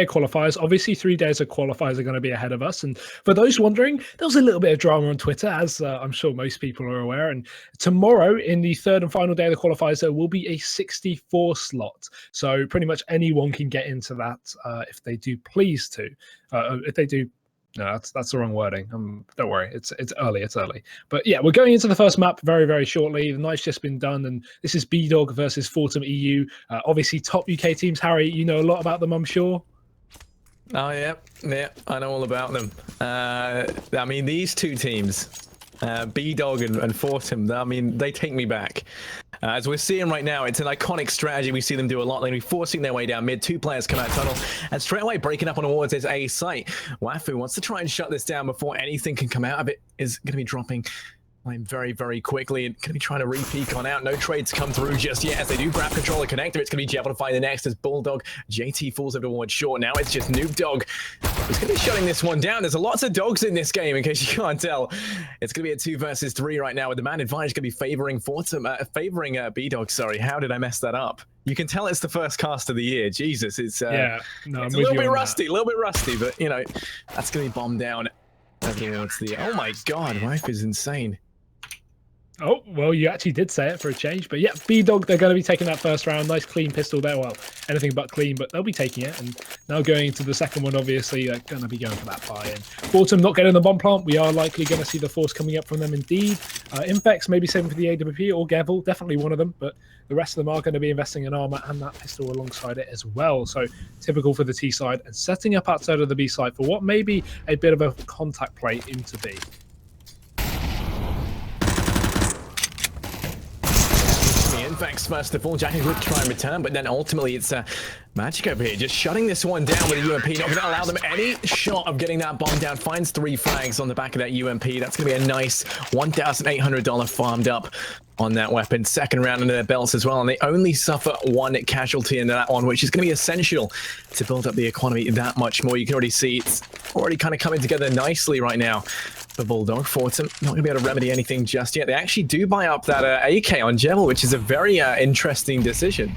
qualifiers. Obviously, 3 days of qualifiers are going to be ahead of us. And for those wondering, there was a little bit of drama on Twitter, as I'm sure most people are aware. And tomorrow, in the third and final day of the qualifiers, there will be a 64 slot. So pretty much anyone can get into that if they do please to. If they do. No, that's the wrong wording. Don't worry, it's early. It's early. But yeah, we're going into the first map very, very shortly. The night's just been done, and this is Bulldog versus FortemEU. Obviously, top UK teams. Harry, you know a lot about them, I'm sure. Oh, yeah, I know all about them. I mean, these two teams, Bulldog and Fortem, I mean, they take me back. As we're seeing right now, it's an iconic strategy. We see them do a lot. They're going to be forcing their way down mid. 2 players come out tunnel, and straight away breaking up on towards his A site. Wafu wants to try and shut this down before anything can come out of it. Is going to be dropping very, very quickly, and going to be trying to re-peek on out. No trades come through just yet as they do grab control of connector. It's going to be Jebel to find the next as Bulldog. JT falls over towards short. Now it's just Noob Dog. He's going to be shutting this one down. There's lots of dogs in this game, in case you can't tell. It's going to be a 2 versus 3 right now, with the man advantage going to be favoring B-Dog. Sorry, how did I mess that up? You can tell it's the first cast of the year. Jesus, it's yeah, no, it's a little bit rusty, but you know, that's going to be bombed down over towards the. Oh my God, life is insane. Oh, well, you actually did say it for a change. But yeah, B-Dog, they're going to be taking that first round. Nice clean pistol there. Well, anything but clean, but they'll be taking it. And now going into the second one, obviously, they're going to be going for that buy-in. Fortem not getting the bomb plant. We are likely going to see the force coming up from them indeed. Infex maybe saving for the AWP or Gevel, definitely one of them. But the rest of them are going to be investing in armor and that pistol alongside it as well. So typical for the T side, and setting up outside of the B side for what may be a bit of a contact play into B. Infex first of all, Jackie would try and return, but then ultimately it's Magic over here, just shutting this one down with a UMP, not going to allow them any shot of getting that bomb down. Finds 3 frags on the back of that UMP. That's going to be a nice $1,800 farmed up on that weapon. Second round under their belts as well, and they only suffer 1 casualty in that one, which is going to be essential to build up the economy that much more. You can already see it's already kind of coming together nicely right now. The Bulldog, Fortem, not going to be able to remedy anything just yet. They actually do buy up that AK on Jebel, which is a very interesting decision.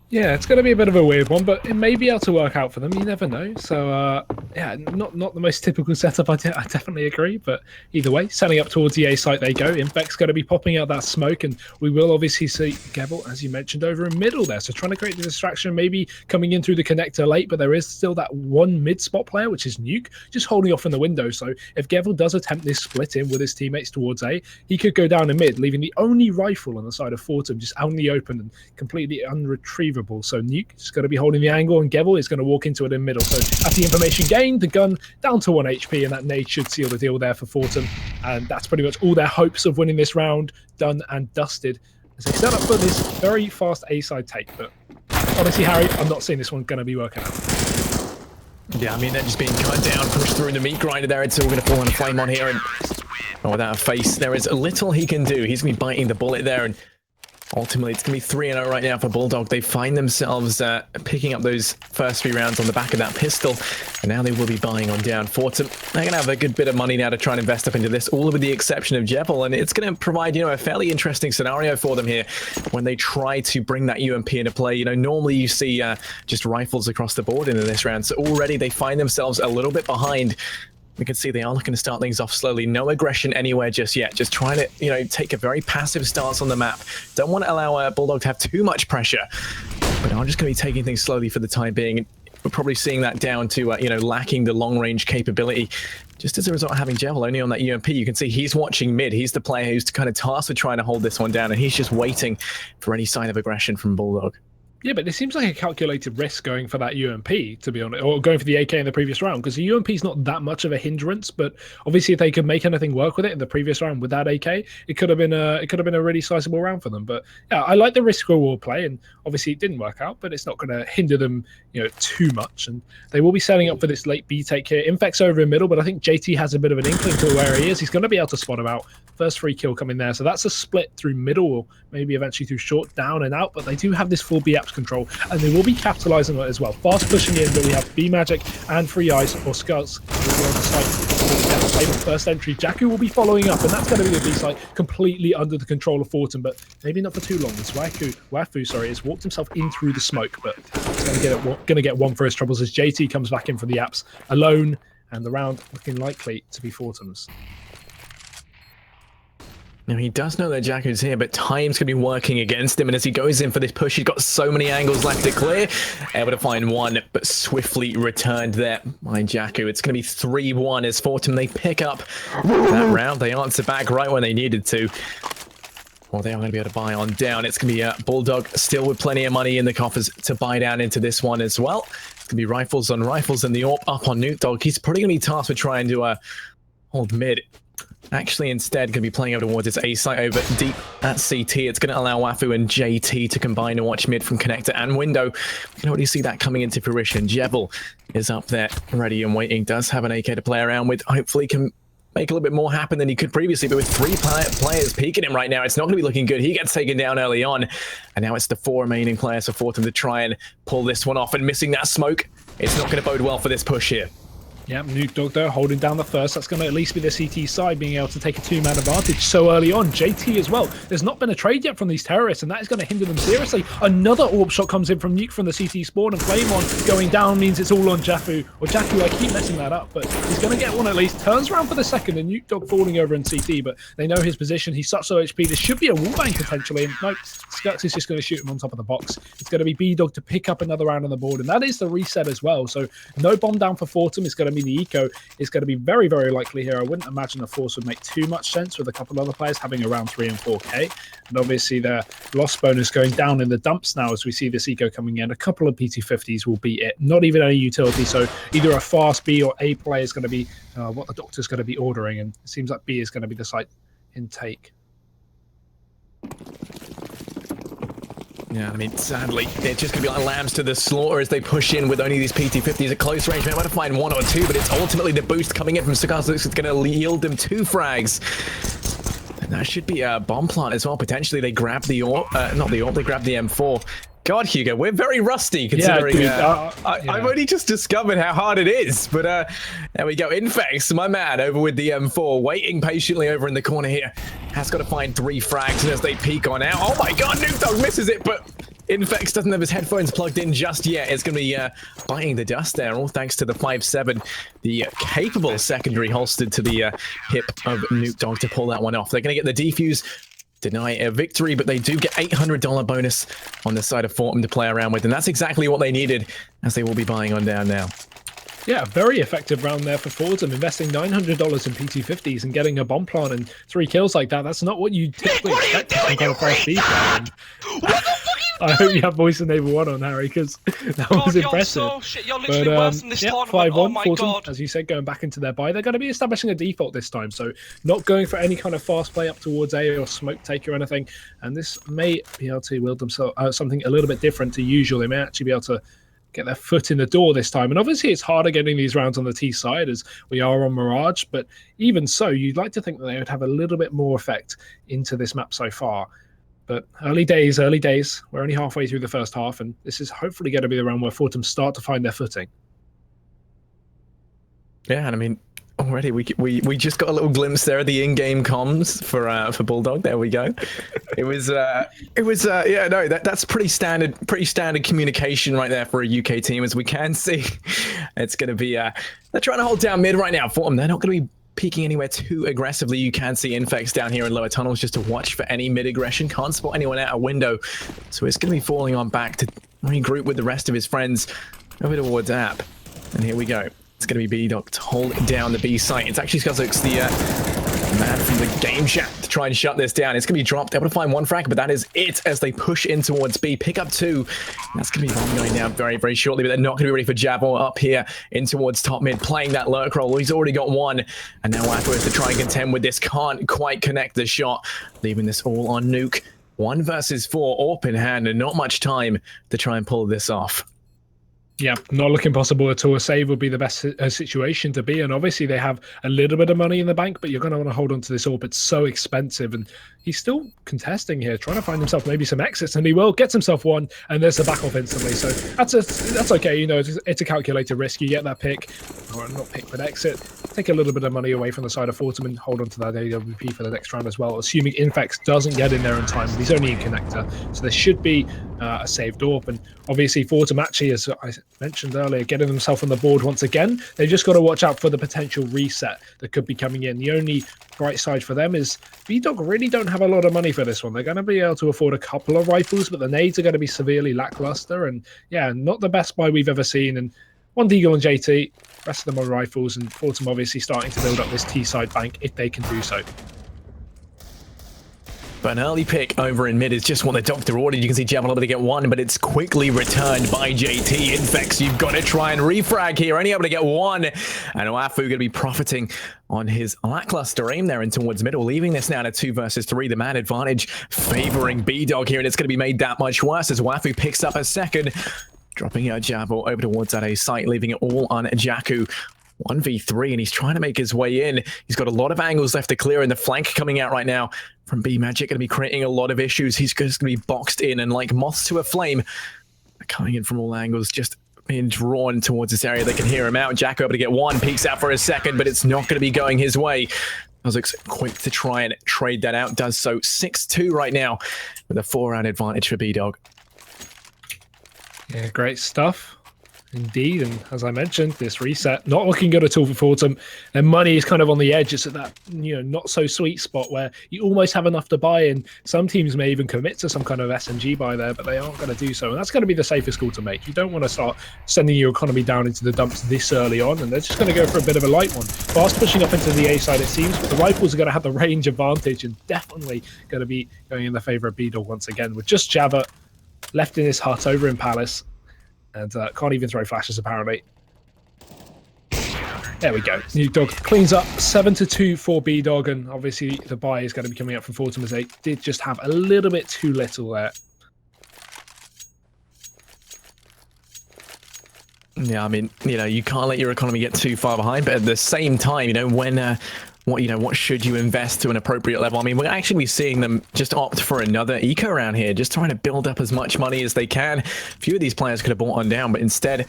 Yeah, it's going to be a bit of a weird one, but it may be able to work out for them. You never know. So, yeah, not the most typical setup. I definitely agree. But either way, setting up towards the A site they go. Infect's going to be popping out that smoke, and we will obviously see Gevel, as you mentioned, over in middle there. So trying to create the distraction, maybe coming in through the connector late, but there is still that one mid spot player, which is Nuke, just holding off in the window. So if Gevel does attempt this split in with his teammates towards A, he could go down in mid, leaving the only rifle on the side of Fortem just out in the open and completely unretrievable. So Nuke is going to be holding the angle, and Gevel is going to walk into it in middle. So after the information gained, the gun down to 1 HP, and that nade should seal the deal there for Fortem. And that's pretty much all their hopes of winning this round done and dusted as they set up for this very fast A-side take. But honestly, Harry, I'm not seeing this one going to be working out. Yeah, I mean, they're just being cut down, pushed through the meat grinder there. It's all going to fall on a flame on here, and without a face, there is little he can do. He's going to be biting the bullet there, and ultimately, it's going to be 3-0 right now for Bulldog. They find themselves picking up those first 3 rounds on the back of that pistol, and now they will be buying on down. Fortem, they're going to have a good bit of money now to try and invest up into this, all with the exception of Jebel, and it's going to provide, you know, a fairly interesting scenario for them here when they try to bring that UMP into play. You know, normally you see just rifles across the board into this round, so already they find themselves a little bit behind. We can see they are looking to start things off slowly. No aggression anywhere just yet. Just trying to, you know, take a very passive stance on the map. Don't want to allow Bulldog to have too much pressure. But I'm just going to be taking things slowly for the time being. We're probably seeing that down to, you know, lacking the long-range capability. Just as a result of having Jebel only on that UMP, you can see he's watching mid. He's the player who's kind of tasked with trying to hold this one down, and he's just waiting for any sign of aggression from Bulldog. Yeah, but it seems like a calculated risk going for that UMP, to be honest, or going for the AK in the previous round, because the UMP is not that much of a hindrance. But obviously, if they could make anything work with it in the previous round with that AK, it could have been a really sizable round for them. But yeah, I like the risk reward play, and obviously it didn't work out, but it's not going to hinder them, you know, too much. And they will be setting up for this late B take here. Infex over in middle, but I think JT has a bit of an inkling to where he is. He's going to be able to spot him out. First free kill coming there, so that's a split through middle, or maybe eventually through short, down and out. But they do have this full B apps control, and they will be capitalizing on it as well. Fast pushing in, but we have B Magic and Free Eyes or Skulls on the site. First entry, Jakku will be following up, and that's going to be the B site completely under the control of Fortem, but maybe not for too long. As Wafu, sorry, has walked himself in through the smoke, but it's going to get one for his troubles as JT comes back in for the apps alone, and the round looking likely to be Fortem's. Now, he does know that Jakku's here, but time's going to be working against him. And as he goes in for this push, he's got so many angles left to clear. Able to find one, but swiftly returned there by Jakku. It's going to be 3-1 as Fortem, they pick up that round. They answer back right when they needed to. Well, they are going to be able to buy on down. It's going to be Bulldog still with plenty of money in the coffers to buy down into this one as well. It's going to be rifles on rifles and the AWP up on Dog. He's probably going to be tasked with trying to hold mid. Actually, instead, going to be playing over towards his A site over deep at CT. It's going to allow Wafu and JT to combine and watch mid from connector and window. You can already see that coming into fruition. Jebel is up there, ready and waiting. Does have an AK to play around with. Hopefully, can make a little bit more happen than he could previously. But with 3 players peeking him right now, it's not going to be looking good. He gets taken down early on. And now it's the 4 remaining players for Fortem to try and pull this one off. And missing that smoke, it's not going to bode well for this push here. Yeah, Dog though holding down the first. That's going to at least be the CT side being able to take a 2-man advantage so early on. JT as well. There's not been a trade yet from these terrorists, and that is going to hinder them seriously. Another AWP shot comes in from Nuke from the CT spawn, and Flamon going down means it's all on Jakku. Or Jakku, I keep messing that up, but he's going to get one at least. Turns around for the second, and Dog falling over in CT, but they know his position. He's such low HP. This should be a wallbang potentially, and nope, Skux is just going to shoot him on top of the box. It's going to be B-Dog to pick up another round on the board, and that is the reset as well. So no bomb down for Fortem. It's going to be the eco. Is going to be very, very likely here. I wouldn't imagine the force would make too much sense with a couple of other players having around 3 and 4k. And obviously their loss bonus going down in the dumps now as we see this eco coming in. A couple of PT50s will be it. Not even any utility. So either a fast B or A play is going to be what the doctor's going to be ordering. And it seems like B is going to be the site intake. Yeah, I mean, sadly, it's just going to be like lambs to the slaughter as they push in with only these PT50s at close range. They might find 1 or 2, but it's ultimately the boost coming in from Cigar that's going to yield them 2 frags. And that should be a bomb plant as well, potentially. They grab the AWP, not the AWP, they grab the M4. God, Hugo, we're very rusty considering I've only just discovered how hard it is. But there we go. Infex, my man, over with the M4, waiting patiently over in the corner here. Has got to find 3 frags, and as they peek on out, oh my God, Dog misses it, but Infex doesn't have his headphones plugged in just yet. It's going to be biting the dust there, all thanks to the 5.7, the capable secondary holstered to the hip of Dog to pull that one off. They're going to get the defuse. Deny a victory, but they do get $800 bonus on the side of Fortem to play around with, and that's exactly what they needed, as they will be buying on down now. Yeah, very effective round there for Fortem, investing $900 in PT50s and getting a bomb plant and 3 kills like that. That's not what you typically expect from kind of fast speed. I hope you have voice enable 1 on, Harry, because that was impressive. You're so shit. You're literally worse than this tournament. 5-1, oh my Fortem, God. as you said, going back into their buy. They're going to be establishing a default this time, so not going for any kind of fast play up towards A or smoke take or anything. And this may be able to wield themselves something a little bit different to usual. They may actually be able to get their foot in the door this time. And obviously it's harder getting these rounds on the T side as we are on Mirage, but even so, you'd like to think that they would have a little bit more effect into this map so far. But early days. We're only halfway through the first half, and this is hopefully going to be the round where Fortem start to find their footing. Yeah, and I mean, already we just got a little glimpse there of the in-game comms for Bulldog. There we go. It was yeah, no, that's pretty standard communication right there for a UK team, as we can see. It's going to be they're trying to hold down mid right now. Fortem, they're not going to be peeking anywhere too aggressively. You can see Infex down here in lower tunnels just to watch for any mid aggression. Can't spot anyone out a window, so it's going to be falling on back to regroup with the rest of his friends over towards App. And here we go. It's going to be B-Dog to hold down the B site. It's actually Skuzix, the man from the game chat, to try and shut this down. It's going to be dropped, able to find 1 frag, but that is it as they push in towards B. Pick up 2. And that's going to be bomb going down very, very shortly, but they're not going to be ready for Jabber up here in towards top mid, playing that lurk roll. He's already got 1, and now Wafu has to try and contend with this. Can't quite connect the shot, leaving this all on Nuke. 1 versus 4, AWP in hand, and not much time to try and pull this off. Yeah, not looking possible at all. A save would be the best situation to be in. Obviously, they have a little bit of money in the bank, but you're going to want to hold on to this orb. It's so expensive, and he's still contesting here, trying to find himself maybe some exits, and he will. Gets himself one, and there's the back off instantly. So that's okay. You know, it's a calculated risk. You get that pick, or not pick, but exit. Take a little bit of money away from the side of Fortem and hold on to that AWP for the next round as well, assuming Infex doesn't get in there in time, but he's only in connector, so there should be a saved AWP. And obviously Fortem actually, as I mentioned earlier, getting themselves on the board once again. They've just got to watch out for the potential reset that could be coming in. The only bright side for them is B-Dog really don't have a lot of money for this one. They're going to be able to afford a couple of rifles, but the nades are going to be severely lackluster, and yeah, not the best buy we've ever seen. And one Deagle and JT, rest of them on rifles, and Fortem obviously starting to build up this T-side bank if they can do so. But an early pick over in mid is just what the doctor ordered. You can see Javel able to get one, but it's quickly returned by JT. Infex, you've got to try and refrag here. Only able to get one. And Wafu going to be profiting on his lackluster aim there in towards middle, leaving this now to 2 versus 3. The man advantage favoring B-Dog here, and it's going to be made that much worse as Wafu picks up a second. Dropping out Javel over towards that A site, leaving it all on Jakku. 1v3, and he's trying to make his way in. He's got a lot of angles left to clear, and the flank coming out right now from B Magic going to be creating a lot of issues. He's just going to be boxed in, and like moths to a flame, coming in from all angles, just being drawn towards this area. They can hear him out. Jakku able to get one, peeks out for a second, but it's not going to be going his way. Looks quick to try and trade that out. Does so. 6-2 right now with a 4-round advantage for B-Dog. Yeah, great stuff. Indeed, and as I mentioned, this reset not looking good at all for Fortem. Their money is kind of on the edge. It's at that, you know, not so sweet spot where you almost have enough to buy in. Some teams may even commit to some kind of SMG buy there, but they aren't going to do so, and that's going to be the safest call to make. You don't want to start sending your economy down into the dumps this early on, and they're just going to go for a bit of a light one. Fast pushing up into the A side, it seems, but the rifles are going to have the range advantage and definitely going to be going in the favor of B-Dog once again, with just Jabba left in his hut over in Palace. And can't even throw flashes, apparently. There we go. New Dog cleans up 7-2 for B-Dog, and obviously the buy is going to be coming up from Fortem as they did just have a little bit too little there. Yeah, I mean, you know, you can't let your economy get too far behind, but at the same time, you know, when what should you invest to an appropriate level? I mean, we're actually seeing them just opt for another eco round here, just trying to build up as much money as they can. A few of these players could have bought one down, but instead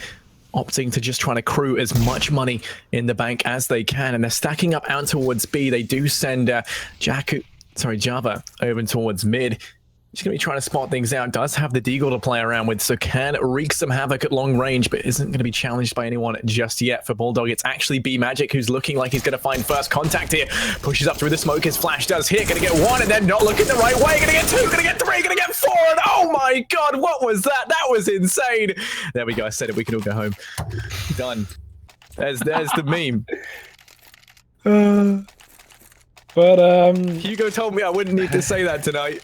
opting to just try to accrue as much money in the bank as they can. And they're stacking up out towards B. They do send Java over towards mid. He's going to be trying to spot things out. Does have the Deagle to play around with, so can wreak some havoc at long range, but isn't going to be challenged by anyone just yet for Bulldog. It's actually B Magic who's looking like he's going to find first contact here. Pushes up through the smoke. His flash does hit. Going to get one, and then not looking the right way. Going to get two. Going to get three. Going to get four. And oh my god, what was that? That was insane. There we go. I said it. We can all go home. Done. There's the meme. Hugo told me I wouldn't need to say that tonight.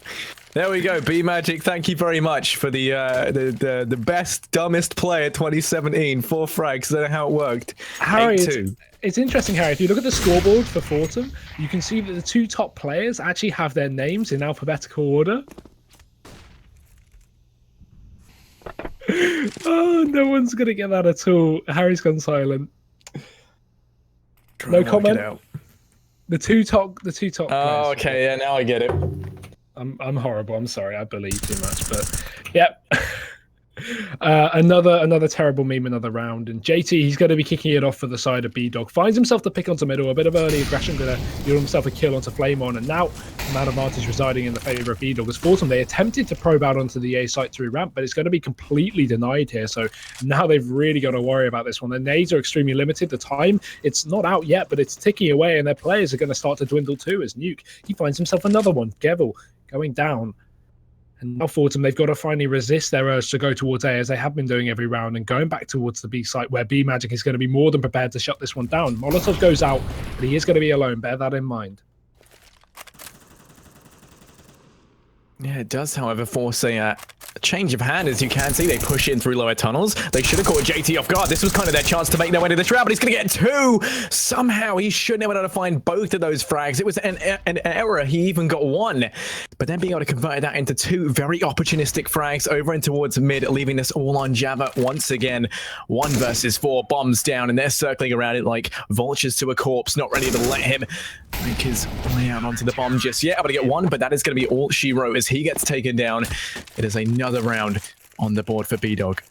There we go, B Magic. Thank you very much for the best dumbest player 2017. 4 frags. I don't know how it worked. Harry, it's interesting, Harry. If you look at the scoreboard for Fortem, you can see that the 2 top players actually have their names in alphabetical order. Oh, no one's gonna get that at all. Harry's gone silent. No comment. The two top players. Oh, okay. Yeah, now I get it. I'm horrible. I'm sorry. I believe too much, but yeah. Another terrible meme, another round, and JT, he's going to be kicking it off for the side of B-Dog. Finds himself the pick onto middle, a bit of early aggression, going to yield himself a kill onto Flame On, and now man advantage residing in the favor of B-Dog. As Fortem, they attempted to probe out onto the A site through ramp, but it's going to be completely denied here. So now they've really got to worry about this one. The nades are extremely limited. The time, it's not out yet, but it's ticking away, and their players are going to start to dwindle too. As Nuke, he finds himself another one. Gevel going down. And now Fortem, they've got to finally resist their urge to go towards A, as they have been doing every round, and going back towards the B site, where B Magic is going to be more than prepared to shut this one down. Molotov goes out, but he is going to be alone. Bear that in mind. Yeah, it does, however, force a change of hand, as you can see. They push in through lower tunnels. They should have caught JT off guard. This was kind of their chance to make their way to the trap, but he's going to get 2. Somehow he should have been able to find both of those frags. It was an error. He even got 1, but then being able to convert that into 2 very opportunistic frags over and towards mid, leaving this all on Java once again. 1 versus 4, bombs down, and they're circling around it like vultures to a corpse, not ready to let him make his way out onto the bomb just yet. Able to get 1, but that is going to be all she wrote as he gets taken down. It is another round on the board for B-Dog.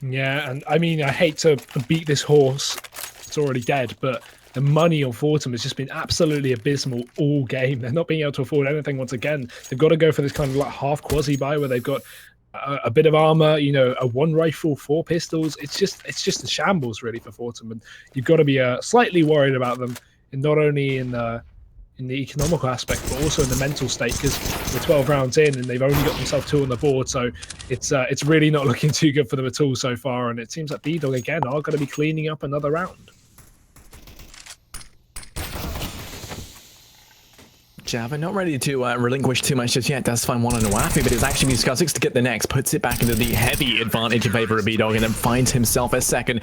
Yeah, and I mean, I hate to beat this horse. It's already dead, but the money on Fortem has just been absolutely abysmal all game. They're not being able to afford anything once again. They've got to go for this kind of like half quasi buy where they've got a bit of armor, you know, a 1 rifle, 4 pistols. It's just a shambles really for Fortem, and you've got to be slightly worried about them, and not only in the economical aspect, but also in the mental state, because we're 12 rounds in and they've only got themselves 2 on the board. So it's really not looking too good for them at all so far. And it seems like B-Dog again are going to be cleaning up another round. Java not ready to relinquish too much just yet. Does find 1 on Wafi, but it's actually Skuzix to get the next. Puts it back into the heavy advantage in favor of B-Dog, and then finds himself a second.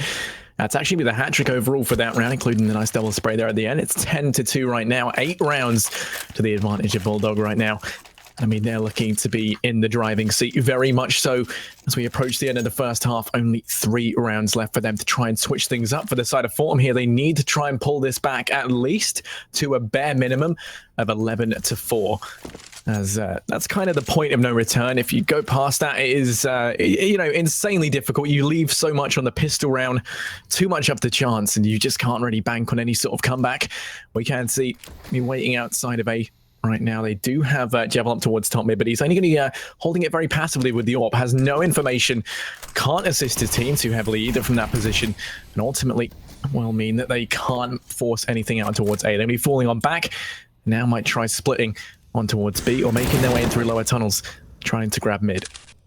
That's actually be the hat trick overall for that round, including the nice double spray there at the end. It's 10-2 right now. 8 rounds to the advantage of Bulldog right now. I mean, they're looking to be in the driving seat, very much so. As we approach the end of the first half, only 3 rounds left for them to try and switch things up for the side of Fortem here. They need to try and pull this back at least to a bare minimum of 11-4. As that's kind of the point of no return. If you go past that, it is you know, insanely difficult. You leave so much on the pistol round, too much up to chance, and you just can't really bank on any sort of comeback. We can see me waiting outside of A right now. They do have Jebel up towards top mid, but he's only going to be holding it very passively with the AWP. Has no information, can't assist his team too heavily either from that position, and ultimately will mean that they can't force anything out towards A. They're going to be falling on back. Now might try splitting on towards B, or making their way in through lower tunnels, trying to grab mid.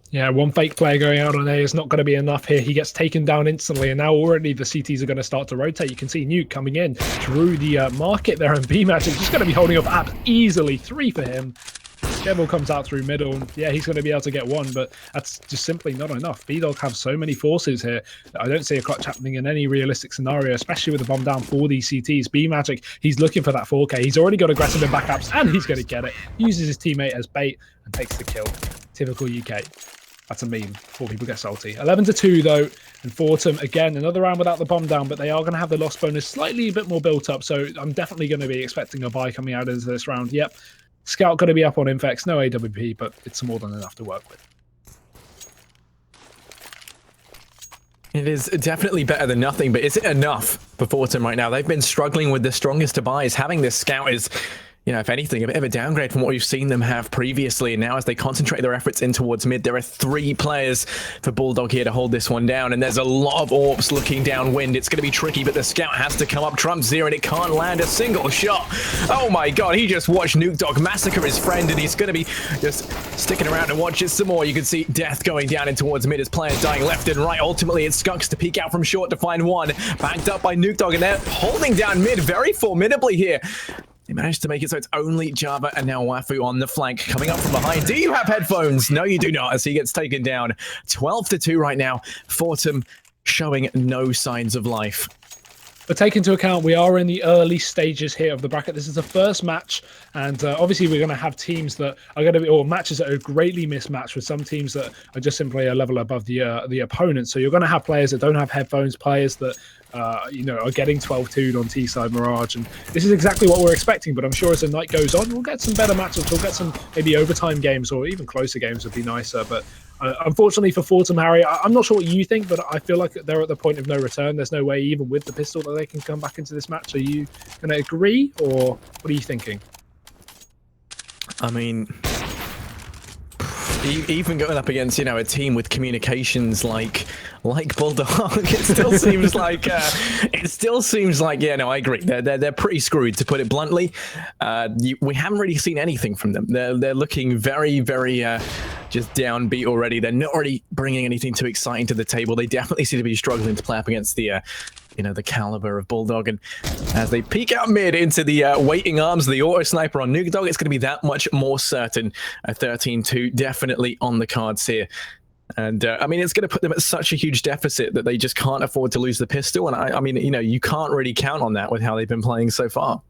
Yeah, 1 fake player going out on A is not going to be enough here. He gets taken down instantly, and now already the CTs are going to start to rotate. You can see Nuke coming in through the market there, and B-Magic just going to be holding off Apps easily. 3 for him. Devil comes out through middle, and yeah, he's going to be able to get 1, but that's just simply not enough. B-Dog have so many forces here that I don't see a clutch happening in any realistic scenario, especially with the bomb down for these CTs. B-Magic, he's looking for that 4K. He's already got aggressive in backups, and he's going to get it. Uses his teammate as bait and takes the kill. Typical UK. That's a meme before people get salty. 11-2 though, and Fortem, again, another round without the bomb down, but they are going to have the loss bonus slightly a bit more built up, so I'm definitely going to be expecting a buy coming out into this round. Yep. Scout going to be up on Infex, no AWP, but it's more than enough to work with. It is definitely better than nothing, but is it enough for Fortem right now? They've been struggling with the strongest of buys. Having this Scout is, you know, if anything, a bit of a downgrade from what we've seen them have previously. And now as they concentrate their efforts in towards mid, there are 3 players for Bulldog here to hold this one down. And there's a lot of AWPs looking downwind. It's going to be tricky, but the Scout has to come up Trump 0, and it can't land a single shot. Oh my god, he just watched Nuke Dog massacre his friend, and he's going to be just sticking around and watch it some more. You can see death going down in towards mid as players dying left and right. Ultimately, it's Skunks to peek out from short to find 1. Backed up by Nuke Dog, and they're holding down mid very formidably here. They managed to make it so it's only Java and now Wafu on the flank coming up from behind. Do you have headphones? No, you do not, as he gets taken down. 12-2 right now. Fortem showing no signs of life. But take into account, we are in the early stages here of the bracket. This is the first match, and obviously we're going to have teams that are going to be, or matches that are greatly mismatched with some teams that are just simply a level above the opponent. So you're going to have players that don't have headphones, players that you know, are getting 12-2'd on T-side Mirage, and this is exactly what we're expecting. But I'm sure as the night goes on, we'll get some better matchups. We'll get some maybe overtime games, or even closer games would be nicer. But unfortunately for Fortem, Harry, I'm not sure what you think, but I feel like they're at the point of no return. There's no way, even with the pistol, that they can come back into this match. Are you going to agree, or what are you thinking? I mean, even going up against, you know, a team with communications like Bulldog, it still seems like yeah, no, I agree. They're pretty screwed, to put it bluntly. We haven't really seen anything from them. They're looking very just downbeat already. They're not really bringing anything too exciting to the table. They definitely seem to be struggling to play up against the you know, the caliber of Bulldog. And as they peek out mid into the waiting arms of the auto sniper on Dog, it's going to be that much more certain. A 13-2 definitely on the cards here. And I mean, it's going to put them at such a huge deficit that they just can't afford to lose the pistol. And I mean, you know, you can't really count on that with how they've been playing so far.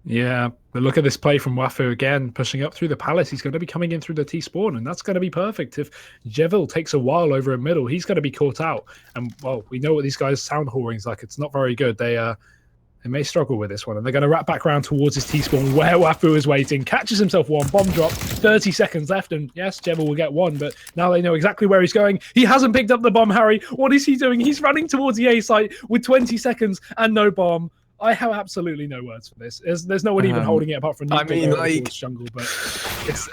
Yeah, but look at this play from Wafu again, pushing up through the palace. He's going to be coming in through the T-spawn, and that's going to be perfect. If Jevil takes a while over in middle, he's going to be caught out. And, well, we know what these guys' sound whoring's like. It's not very good. They may struggle with this one, and they're going to wrap back around towards his T-spawn where Wafu is waiting, catches himself one, bomb drop, 30 seconds left, and yes, Jevil will get one, but now they know exactly where he's going. He hasn't picked up the bomb, Harry. What is he doing? He's running towards the A site with 20 seconds and no bomb. I have absolutely no words for this. There's no one even holding it apart from I mean, like, jungle, but it's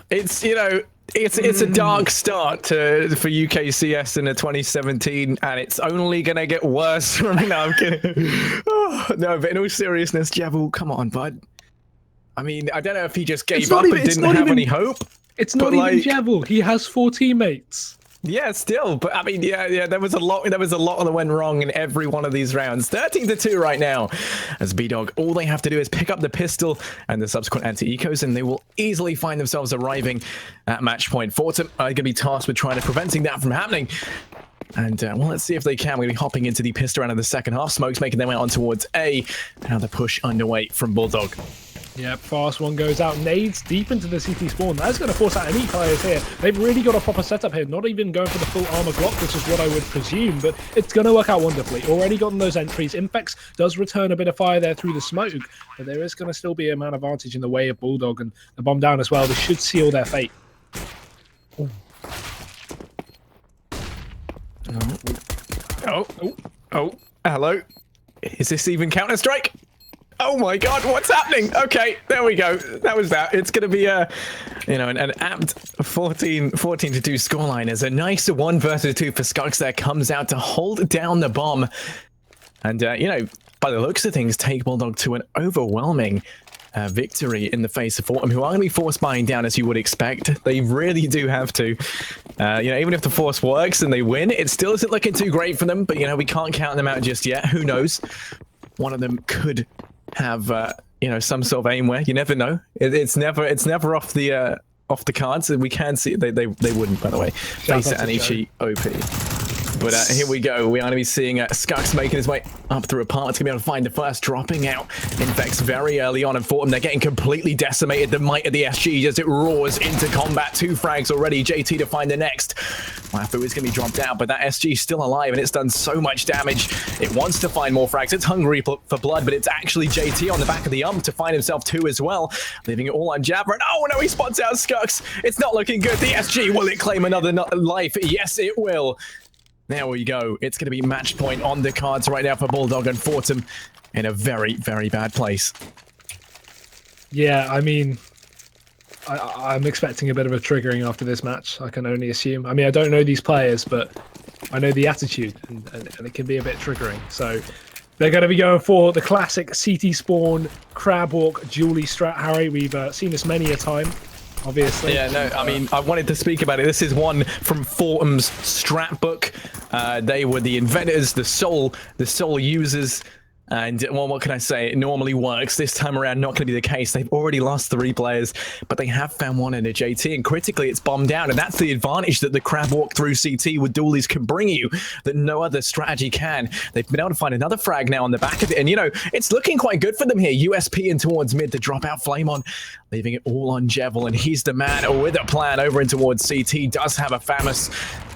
it's, you know, it's a dark start for UKCS in a 2017, and it's only gonna get worse from now. I'm kidding. No, but in all seriousness, Jevil, come on, bud. I mean, I don't know if he just gave up and didn't have any hope. It's not even Jevil. He has 4 teammates. Yeah, still, but I mean, yeah, there was a lot that went wrong in every one of these rounds. 13-2 right now, as B-Dog, all they have to do is pick up the pistol and the subsequent anti-ecos, and they will easily find themselves arriving at match point. Fortem are going to be tasked with trying to preventing that from happening. And, well, let's see if they can. We're going to be hopping into the pistol round of the second half. Smokes making their way on towards A. Now the push underway from Bulldog. Yep, fast one goes out. Nades deep into the CT spawn. That's going to force out any players here. They've really got a proper setup here. Not even going for the full armor block, which is what I would presume, but it's going to work out wonderfully. Already gotten those entries. Infex does return a bit of fire there through the smoke, but there is going to still be a man advantage in the way of Bulldog, and the bomb down as well. This should seal their fate. Oh, hello. Is this even Counter-Strike? Oh my god, what's happening? Okay, there we go. That was that. It's going to be an apt 14-2 scoreline as a nice 1 versus 2 for Skux there comes out to hold down the bomb. And, you know, by the looks of things, take Bulldog to an overwhelming victory in the face of Fortem, who are going to be force buying down as you would expect. They really do have to. You know, even if the force works and they win, it still isn't looking too great for them. But, you know, we can't count them out just yet. Who knows? One of them could have you know, some sort of aimware. You never know. It's never off the cards. We can see they wouldn't, by the way. Face it, Anichi OP. But here we go. We are going to be seeing Skux making his way up through apartments. Going to be able to find the first, dropping out Infex very early on. And Fortem, they're getting completely decimated. The might of the SG as it roars into combat. 2 frags already. JT to find the next. Wafu is going to be dropped out, but that SG is still alive, and it's done so much damage. It wants to find more frags. It's hungry for blood, but it's actually JT on the back of the to find himself 2 as well. Leaving it all on Jabra. And oh no, he spots out Skux. It's not looking good. The SG, will it claim another life? Yes, it will. There we go. It's going to be match point on the cards right now for Bulldog, and Fortem in a very, very bad place. Yeah, I mean, I'm expecting a bit of a triggering after this match. I can only assume. I mean, I don't know these players, but I know the attitude, and it can be a bit triggering. So they're going to be going for the classic CT spawn, crab walk, Julie strat, Harry. We've seen this many a time. Obviously. Yeah, no, I mean, I wanted to speak about it. This is one from Fortem's strat book. They were the inventors, the sole users. And, well, what can I say? It normally works. This time around, not going to be the case. They've already lost 3 players, but they have found one in a JT, and critically, it's bombed out. And that's the advantage that the crab walk through CT with dualies can bring you that no other strategy can. They've been able to find another frag now on the back of it, and, you know, it's looking quite good for them here. USP in towards mid to drop out Flame on, leaving it all on Jevil, and he's the man with a plan over in towards CT. Does have a Famus,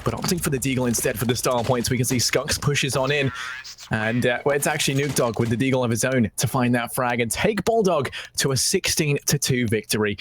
but opting for the Deagle instead for the style points. We can see Skux pushes on in. And well, it's actually Dog with the Deagle of his own to find that frag and take Bulldog to a 16-2 victory.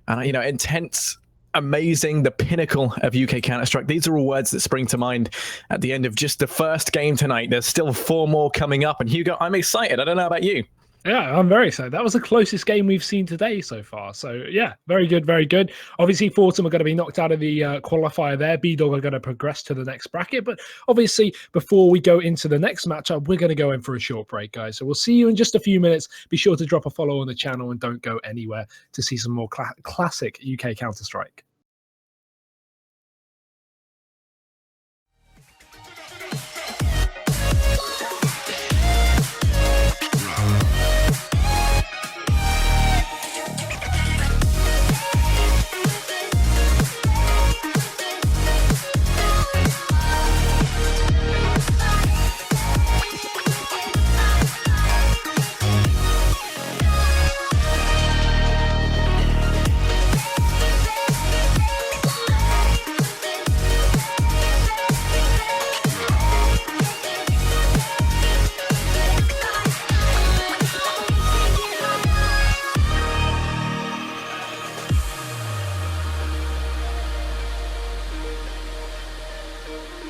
And, you know, intense, amazing, the pinnacle of UK Counter-Strike. These are all words that spring to mind at the end of just the first game tonight. There's still 4 more coming up. And Hugo, I'm excited. I don't know about you. Yeah, I'm very excited. That was the closest game we've seen today so far. So, yeah, very good, very good. Obviously, Fortem are going to be knocked out of the qualifier there. B-Dog are going to progress to the next bracket. But obviously, before we go into the next matchup, we're going to go in for a short break, guys. So we'll see you in just a few minutes. Be sure to drop a follow on the channel and don't go anywhere to see some more classic UK Counter-Strike. bye.